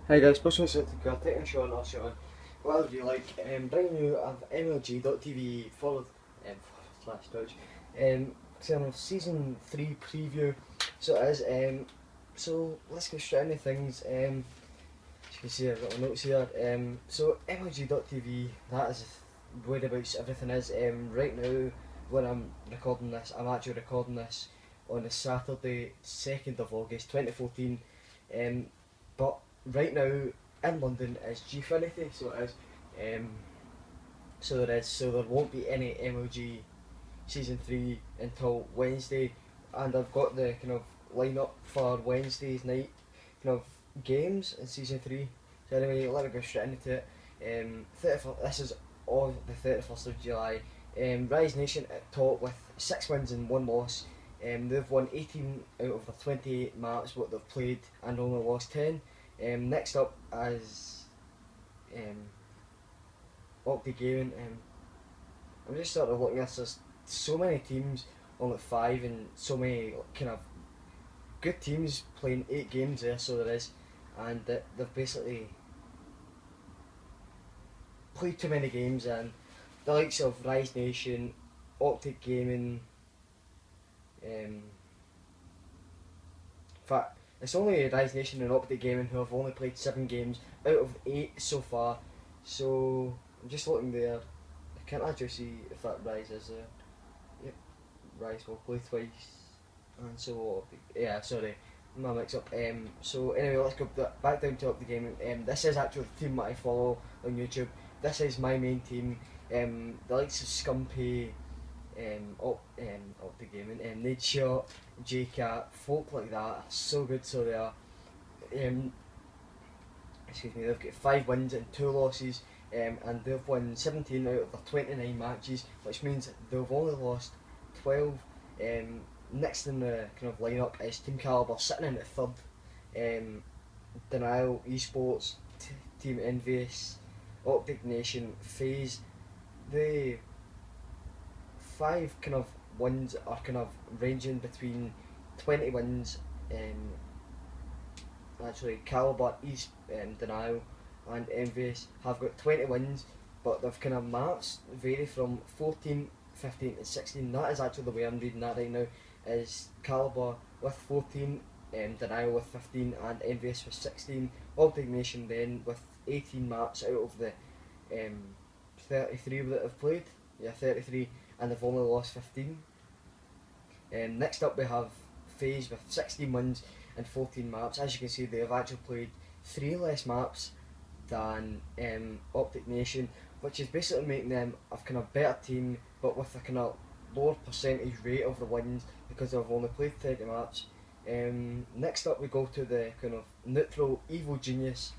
Hi guys, Bushman City taking Sean or Sean. Whatever you like. Right now I've MLG.TV slash Twitch. Saying of season 3 preview. So it is so let's get straight into things. As you can see I've got my notes here. So MLG.TV, that is whereabouts everything is. Right now when I'm recording this, I'm actually recording this on the Saturday 2nd of August 2014. But right now in London is Gfinity, so it is. So there won't be any MLG season 3 until Wednesday, and I've got the kind of lineup for Wednesday's night kind of games in season 3. So anyway, let me go straight into it. 31st, this is on the 31st of July. Rise Nation at top with 6 wins and 1 loss. They've won 18 out of the 28 maps what they've played and only lost 10. Next up is Opti Gaming. I'm just sort of looking at this, there's so many teams on like 5 and so many kind of good teams playing 8 games there, so there is, and they've basically played too many games, and the likes of Rise Nation, Optic Gaming, in fact, it's only Rise Nation and Optic Gaming who have only played 7 games out of 8 so far. So I'm just looking there. I can't actually see if that Rise is there. Yep, Rise will play twice, and so will Optic. Yeah, sorry, my mix up. So anyway, let's go back down to Optic Gaming. This is actually the team that I follow on YouTube. This is my main team. The likes of Scumpy, Optic Gaming, Nadeshot, JCat, folk like that are so good, so they are. Excuse me, they've got 5 wins and 2 losses, and they've won 17 out of their 29 matches, which means they've only lost 12. Next in the kind of lineup is Team Caliber sitting in at 3rd. Denial, Esports, Team Envious, Optic Nation, FaZe. The 5 kind of wins are kind of ranging between 20 wins. Actually, Caliber, Denial, and Envious have got 20 wins, but they've kind of maps vary from 14, 15, and 16. That is actually the way I'm reading that right now. Is Caliber with 14, Denial with 15, and Envious with 16. Optic Nation then with 18 maps out of the 33 that have played. Yeah, 33, and they've only lost 15. Next up we have FaZe with 16 wins and 14 maps. As you can see, they have actually played 3 less maps than Optic Nation, which is basically making them a kind of better team, but with a kind of lower percentage rate of the wins because they've only played 30 maps. Next up we go to the kind of neutral Evil Genius,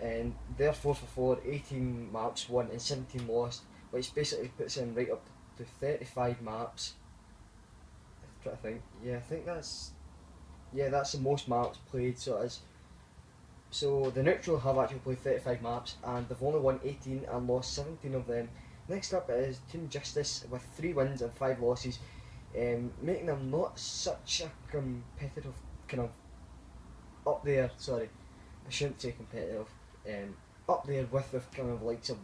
and they're 4 for 4, 18 maps won and 17 lost, which basically puts them right up to 35 maps. I'm trying to think. Yeah, I think that's the most maps played. So it is. So the neutral have actually played 35 maps and they've only won 18 and lost 17 of them. Next up is Team Justice with 3 wins and 5 losses, making them not such a competitive kind of up there. Sorry, I shouldn't say competitive. Up there with the kind of likes of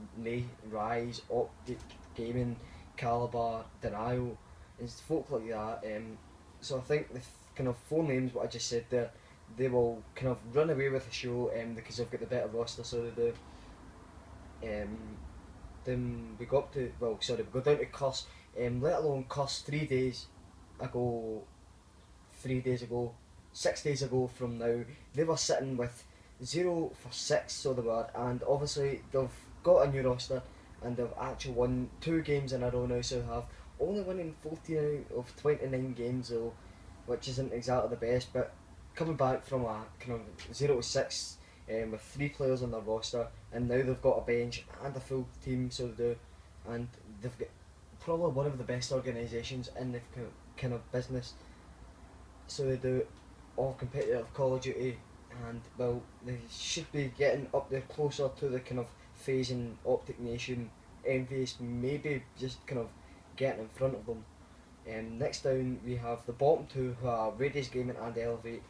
Rise, Optic Gaming, Caliber, Denial, and folk like that. So I think the kind of 4 names what I just said there, they will kind of run away with the show because they've got the better roster, so they do. Then we go down to Curse. Let alone Curse 3 days ago, 3 days ago, 6 days ago from now, they were sitting with 0 for 6, so they were, and obviously they've got a new roster and they've actually won 2 games in a row now, so they have only winning 14 out of 29 games though, which isn't exactly the best, but coming back from a kind of 0 to 6 with 3 players on their roster, and now they've got a bench and a full team, so they do, and they've got probably one of the best organisations in the kind of business, so they do all competitive Call of Duty, and well, they should be getting up there closer to the kind of FaZe and Optic Nation. Envious maybe just kind of getting in front of them. Next down we have the bottom 2 who are Radius Gaming and Elevate.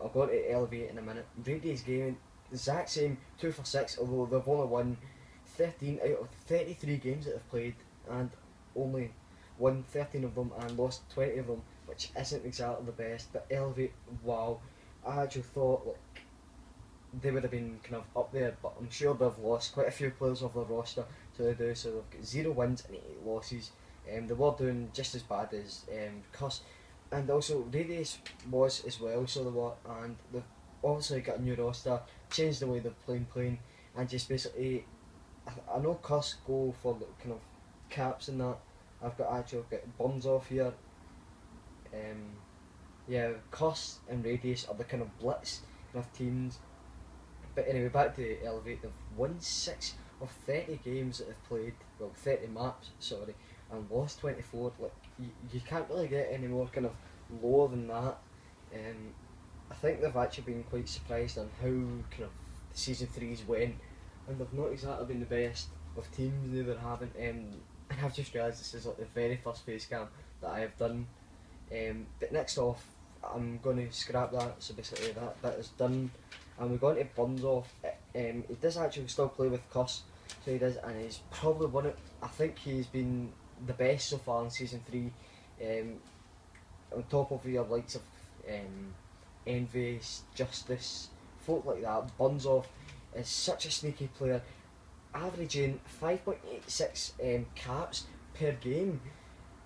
I'll go on to Elevate in a minute. Radius Gaming the exact same 2 for 6, although they've only won 13 out of 33 games that they've played, and only won 13 of them and lost 20 of them, which isn't exactly the best. But Elevate, wow, I actually thought like they would have been kind of up there, but I'm sure they've lost quite a few players off their roster, so they do. So they've got 0 wins and 8 losses. They were doing just as bad as Cuss, and also Radius was as well. So they were, and they've obviously got a new roster, changed the way they're playing, and just basically, I know Cuss go for the kind of caps and that. I've got Buns off here. Yeah, Cuss and Radius are the kind of blitz kind of teams. But anyway, back to Elevate. They've won 6 of 30 games that they've played, well, 30 maps, sorry, and lost 24. Like, you can't really get any more kind of lower than that. I think they've actually been quite surprised on how kind of the season 3's went, and they've not exactly been the best of teams they were having. And I've just realised this is like the very first face cam that I have done. But next off, I'm going to scrap that, so basically that bit is done. And we're going to Buns off. He does actually still play with Cuss, so he does, and he's probably one of, I think he's been the best so far in season 3. On top of your likes of Envious, Justice, folk like that, Buns off is such a sneaky player, averaging 5.86 caps per game.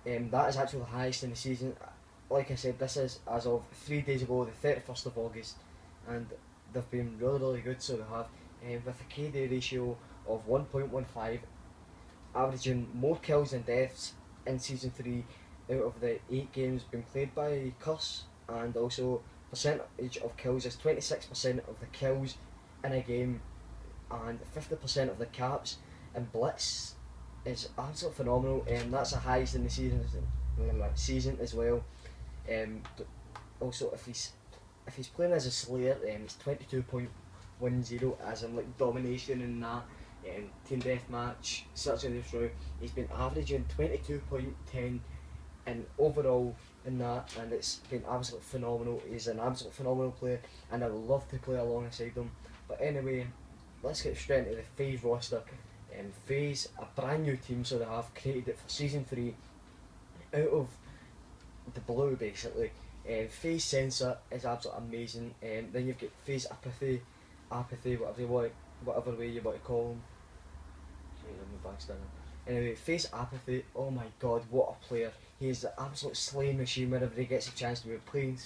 That is actually the highest in the season. Like I said, this is as of 3 days ago, the 31st of August, and they've been really good, so they have, with a KD ratio of 1.15, averaging more kills than deaths in season 3 out of the 8 games being played by Cuss, and also percentage of kills is 26% of the kills in a game and 50% of the caps, and Blitz is absolutely phenomenal, and that's the highest in the season as well. Also, if he's playing as a Slayer, it's 22.10, as in like domination in that. Team deathmatch, search and destroy. He's been averaging 22.10 and overall in that, and it's been absolutely phenomenal. He's an absolute phenomenal player, and I would love to play alongside him. But anyway, let's get straight into the FaZe roster. FaZe, a brand new team, so they have created it for season 3 out of the blue basically. FaZe Sensor is absolutely amazing. Then you've got FaZe Apathy, whatever way you want to call him. Anyway, FaZe Apathy, oh my god, what a player. He is the absolute slaying machine whenever he gets a chance to be playing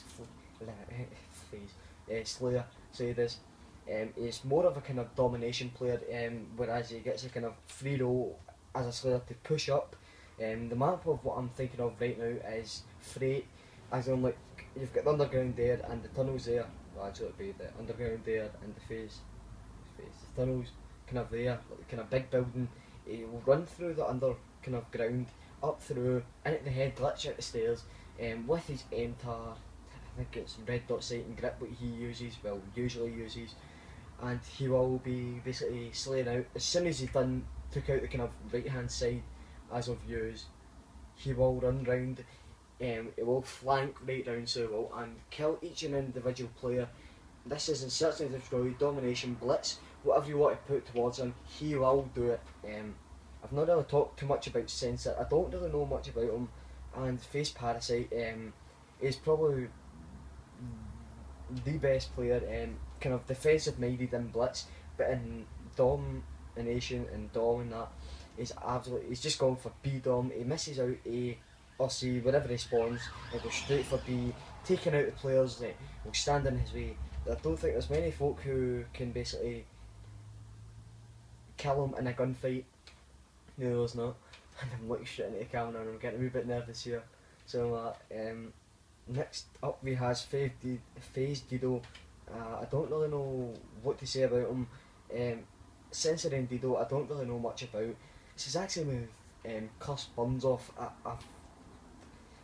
Slayer, so he does. He's more of a kind of domination player, whereas he gets a kind of free roll as a Slayer to push up. The map of what I'm thinking of right now is Freight, as in like you've got the underground there and the tunnels there. Well, actually it'd be the underground there and the FaZe. The tunnels kind of there, like kind of big building. He will run through the under kind of ground, up through, in at the head, glitch out the stairs, with his MTAR, I think it's red dot sight and grip what he uses, well usually uses, and he will be basically slaying out. As soon as he's done, took out the kind of right hand side as of use, he will run round, it will flank right round, so it will, and kill each and individual player. This is in Search and Destroy, Domination, Blitz, whatever you want to put towards him, he will do it. I've not really talked too much about Sensor, I don't really know much about him, and FaZe Parasite is probably the best player, kind of defensive minded in Blitz, but in Domination and Dom and that, he's just going for B Dom. He misses out A or C, wherever he spawns, he'll go straight for B, taking out the players that will stand in his way. I don't think there's many folk who can basically kill him in a gunfight. No, there's not. And I'm looking straight into the camera and I'm getting a wee bit nervous here. So next up we has FaZe Dido. I don't really know what to say about him. Sensor and Dido, I don't really know much about. This is actually with Cuss Buns off.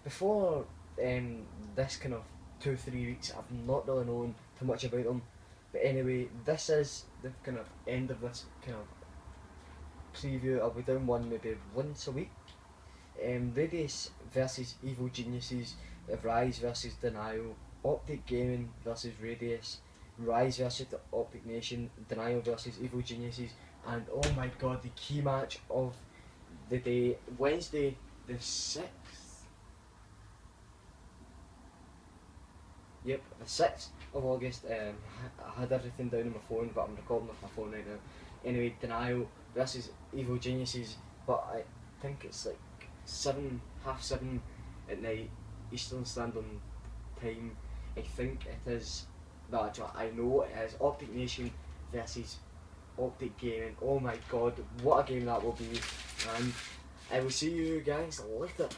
Before this kind of 2-3 weeks, I've not really known too much about them. But anyway, this is the kind of end of this kind of preview. I'll be doing one maybe once a week. Radius versus Evil Geniuses, Rise versus Denial, Optic Gaming versus Radius, Rise versus the Optic Nation, Denial versus Evil Geniuses, and oh my god, the key match of the day, Wednesday the 6th. Yep, the 6th of August. I had everything down on my phone, but I'm recording with my phone right now. Anyway, Denial versus Evil Geniuses, but I think it's like 7:30 at night, Eastern Standard Time. I think it is. No, actually, I know it is Optic Nation versus Optic Gaming. Oh my god, what a game that will be! And I will see you guys later.